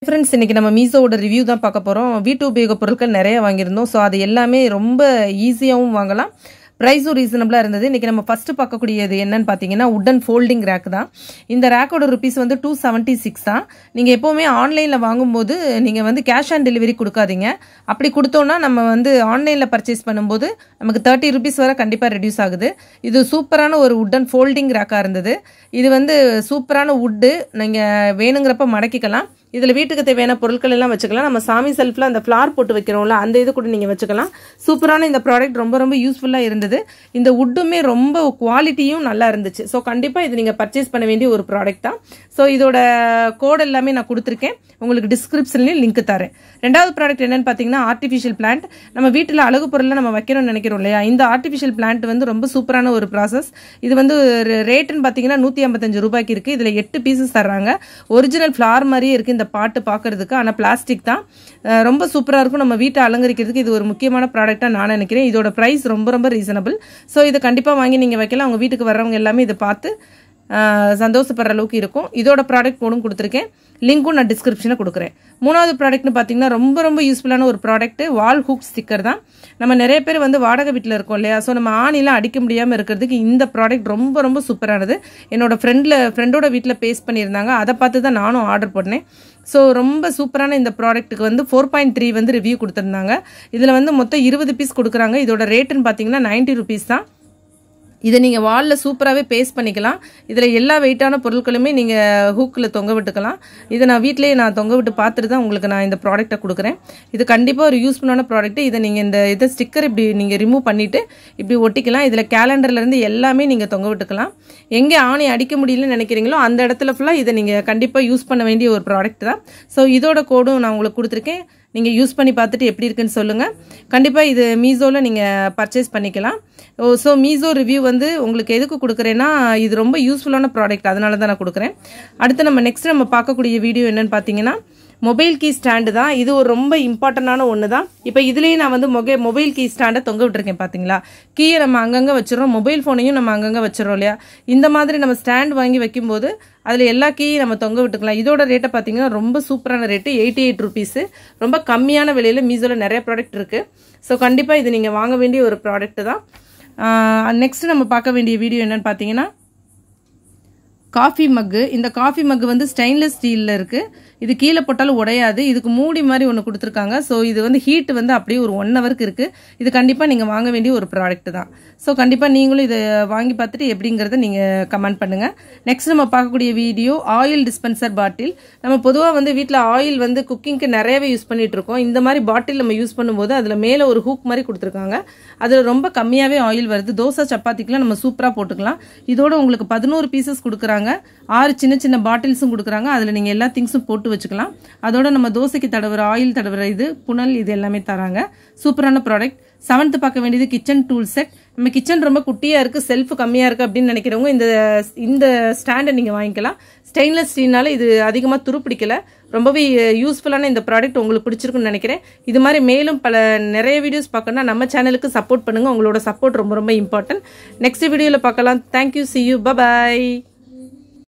Friends இன்னைக்கு நம்ம மீசோவோட review தான் பார்க்க போறோம். வீட்டு உபயோக பொருட்கள் நிறைய வாங்கியிருந்தோம். சோ அது எல்லாமே ரொம்ப ஈஸியாவும் வாங்கலாம். பிரைஸும் ரீசனபிளா இருந்தது. இன்னைக்கு நம்ம ஃபர்ஸ்ட் பார்க்கக்கூடியது என்னன்னு பாத்தீங்கன்னா வுடன் ஃபோல்டிங் ரேக் தான். இந்த ரேக்கோட ரூபீஸ் வந்து 276 தான். நீங்க எப்பவுமே ஆன்லைன்ல வாங்கும்போது நீங்க வந்து கேஷ் ஆன் டெலிவரி கொடுக்காதீங்க. அப்படி கொடுத்தோம்னா நம்ம வந்து ஆன்லைன்ல பர்ச்சேஸ் பண்ணும்போது நமக்கு 30 ரூபீஸ் வரை கண்டிப்பா ரெடியூஸ் ஆகுது. இது சூப்பரான ஒரு வுடன் ஃபோல்டிங் ரேக்கா இருந்தது. இது வந்து சூப்பரான வுட். நீங்க வேணுங்கிறப்ப மடக்கிக்கலாம். இதுல வீட்டுக்கு தேவையான பொருட்கள் எல்லாம் வச்சுக்கலாம். நம்ம சாமி செல்ஃப்ல அந்த ஃப்ளார் போட்டு வைக்கிறோம்ல அந்த இது கூட நீங்க வச்சுக்கலாம். சூப்பரான இந்த ப்ராடக்ட் ரொம்ப ரொம்ப யூஸ்ஃபுல்லா இருந்தது. இந்த வுட்டுமே ரொம்ப குவாலிட்டியும் நல்லா இருந்துச்சு. ஸோ கண்டிப்பா இது நீங்க பர்ச்சேஸ் பண்ண வேண்டிய ஒரு ப்ராடக்ட் தான். ஸோ இதோட கோட் எல்லாமே நான் கொடுத்துருக்கேன். உங்களுக்கு டிஸ்கிரிப்ஷன்லயும் லிங்க் தரேன். ரெண்டாவது ப்ராடக்ட் என்னன்னு பாத்தீங்கன்னா ஆர்டிஃபிஷியல் பிளான்ட். நம்ம வீட்டுல அழகு பொருள்ல நம்ம வைக்கணும்னு நினைக்கிறோம் இல்லையா, இந்த ஆர்டிஃபிஷியல் பிளான்ட் வந்து ரொம்ப சூப்பரான ஒரு ப்ராசஸ். இது வந்து ரேட்னு பாத்தீங்கன்னா 155 ரூபாய்க்கு இருக்கு. இதுல 8 பீசஸ் தர்றாங்க. ஒரிஜினல் ஃபிளார் மாதிரியே இருக்கு இந்த பாட்டு பார்க்கறதுக்கு. ஆனா பிளாஸ்டிக் தான். ரொம்ப சூப்பரா இருக்கும். நம்ம வீட்டை அலங்கரிக்கிறதுக்கு இது ஒரு முக்கியமான ப்ராடக்ட்டா நான் நினைக்கிறேன். இதோட பிரைஸ் ரொம்ப ரொம்ப ரீசனபிள். ஸோ இதை கண்டிப்பா வாங்கி நீங்க வைக்கலாம். உங்க வீட்டுக்கு வர்றவங்க எல்லாமே இதை பார்த்து சந்தோஷப்படுற அளவுக்கு இருக்கும். இதோட ப்ராடக்ட் கோடும் கொடுத்துருக்கேன். லிங்க்கும் நான் டிஸ்கிரிப்ஷனில் கொடுக்குறேன். மூணாவது ப்ராடக்ட்னு பார்த்தீங்கன்னா ரொம்ப ரொம்ப யூஸ்ஃபுல்லான ஒரு ப்ராடக்ட் வால் ஹூக் ஸ்டிக்கர் தான். நம்ம நிறைய பேர் வந்து வாடகை வீட்டில் இருக்கோம் இல்லையா, ஸோ நம்ம ஆணிலாம் அடிக்க முடியாமல் இருக்கிறதுக்கு இந்த ப்ராடக்ட் ரொம்ப ரொம்ப சூப்பரானது. என்னோட ஃப்ரெண்டோட வீட்டில் பேஸ்ட் பண்ணியிருந்தாங்க. அதை பார்த்து தான் நானும் ஆர்டர் பண்ணேன். ஸோ ரொம்ப சூப்பரான இந்த ப்ராடக்ட்டுக்கு வந்து 4.3 வந்து ரிவ்யூ கொடுத்துருந்தாங்க. இதில் வந்து மொத்தம் 20 பீஸ் கொடுக்குறாங்க. இதோட ரேட்டுன்னு பார்த்தீங்கன்னா 90 ரூபீஸ் தான். இதை நீங்கள் வாலில் சூப்பராகவே பேஸ்ட் பண்ணிக்கலாம். இதில் எல்லா வெயிட்டான பொருட்களுமே நீங்கள் ஹூக்கில் தொங்க விட்டுக்கலாம். இதை நான் வீட்டிலேயே நான் தொங்க விட்டு பார்த்துட்டு தான் உங்களுக்கு நான் இந்த ப்ராடக்ட்டை கொடுக்குறேன். இது கண்டிப்பாக ஒரு யூஸ்ஃபுல்லான ப்ராடக்ட். இதை நீங்கள் இதை ஸ்டிக்கர் இப்படி நீங்கள் ரிமூவ் பண்ணிவிட்டு இப்படி ஒட்டிக்கலாம். இதில் கேலண்டர்லேருந்து எல்லாமே நீங்கள் தொங்க விட்டுக்கலாம். எங்கே ஆணி அடிக்க முடியலன்னு நினைக்கிறீங்களோ அந்த இடத்துல ஃபுல்லாக இதை நீங்கள் கண்டிப்பாக யூஸ் பண்ண வேண்டிய ஒரு ப்ராடக்ட் தான். ஸோ இதோட கோடும் நான் உங்களுக்கு கொடுத்துருக்கேன். நீங்கள் யூஸ் பண்ணி பார்த்துட்டு எப்படி இருக்குன்னு சொல்லுங்கள். கண்டிப்பாக இது மீசோவில் நீங்கள் பர்ச்சேஸ் பண்ணிக்கலாம். ஸோ மீசோ ரிவ்யூ வந்து உங்களுக்கு எதுக்கு கொடுக்குறேன்னா இது ரொம்ப யூஸ்ஃபுல்லான ப்ராடக்ட், அதனால தான் நான் கொடுக்குறேன். அடுத்து நம்ம பார்க்கக்கூடிய வீடியோ என்னன்னு பார்த்தீங்கன்னா மொபைல் கீ ஸ்டாண்டு தான். இது ஒரு ரொம்ப இம்பார்ட்டண்டான ஒன்று தான். இப்போ இதுலேயே நான் வந்து மொபைல் கீ ஸ்டாண்டை தொங்க விட்டுருக்கேன். பார்த்தீங்களா, கீயை நம்ம அங்கங்கே வச்சிடறோம், மொபைல் ஃபோனையும் நம்ம அங்கங்கே வச்சிடறோம் இல்லையா. இந்த மாதிரி நம்ம ஸ்டாண்ட் வாங்கி வைக்கும்போது அதில் எல்லா கீயும் நம்ம தொங்க விட்டுக்கலாம். இதோட ரேட்டை பார்த்தீங்கன்னா ரொம்ப சூப்பரான ரேட்டு 88 ரூபீஸு. ரொம்ப கம்மியான விலையில் மீசோவில் நிறைய ப்ராடக்ட் இருக்குது. ஸோ கண்டிப்பாக இது நீங்கள் வாங்க வேண்டிய ஒரு ப்ராடக்ட் தான். நெக்ஸ்ட் நம்ம பார்க்க வேண்டிய வீடியோ என்னன்னு பார்த்தீங்கன்னா காஃபி மக்கு. இந்த காஃபி மக்கு வந்து ஸ்டெயின்லெஸ் ஸ்டீலில் இருக்குது. இது கீழே போட்டாலும் உடையாது. இதுக்கு மூடி மாதிரி ஒன்று கொடுத்துருக்காங்க. ஸோ இது வந்து ஹீட் வந்து அப்படியே ஒரு 1 ஹவருக்கு இருக்குது. இது கண்டிப்பாக நீங்கள் வாங்க வேண்டிய ஒரு ப்ராடக்ட் தான். ஸோ கண்டிப்பாக நீங்களும் இதை வாங்கி பார்த்துட்டு எப்படிங்கிறத நீங்கள் கமெண்ட் பண்ணுங்கள். நெக்ஸ்ட் நம்ம பார்க்கக்கூடிய வீடியோ ஆயில் டிஸ்பென்சர் பாட்டில். நம்ம பொதுவாக வந்து வீட்டில் ஆயில் வந்து குக்கிங்க்கு நிறையவே யூஸ் பண்ணிட்டு இருக்கோம். இந்த மாதிரி பாட்டில் நம்ம யூஸ் பண்ணும்போது அதில் மேலே ஒரு ஹூக் மாதிரி கொடுத்துருக்காங்க. அதில் ரொம்ப கம்மியாகவே ஆயில் வருது. தோசை சப்பாத்திக்கெலாம் நம்ம சூப்பராக போட்டுக்கலாம். இதோட உங்களுக்கு 11 பீசஸ் கொடுக்குறாங்க. 6 சின்ன சின்ன பாட்டில்ஸும் கொடுக்குறாங்க. அதில் நீங்கள் எல்லா திங்ஸும் போட்டு வச்சுக்கலாம். அதோட நம்ம தோசைக்கு தடவுற ஆயில் தடவுற இது புனல் இது எல்லாமே தராங்க. சூப்பரான ப்ராடக்ட். 7th பார்க்க வேண்டியது கிச்சன் டூல் செட். நம்ம கிச்சன் ரொம்ப குட்டியாக இருக்குது, செல்ஃப் கம்மியாக இருக்குது அப்படின்னு நினைக்கிறவங்க இந்த ஸ்டாண்டை நீங்கள் வாங்கிக்கலாம். ஸ்டெயின்லெஸ் ஸ்டீல்னால இது அதிகமாக துருப்பிடிக்கல. ரொம்பவே யூஸ்ஃபுல்லான இந்த ப்ராடக்ட் உங்களுக்கு பிடிச்சிருக்குன்னு நினைக்கிறேன். இது மாதிரி மேலும் நிறைய வீடியோஸ் பார்க்கணும்னா நம்ம சேனலுக்கு சப்போர்ட் பண்ணுங்கள். உங்களோட சப்போர்ட் ரொம்ப ரொம்ப இம்பார்ட்டன்ட். நெக்ஸ்ட் வீடியோவில் பார்க்கலாம். Thank you. see you. bye bye.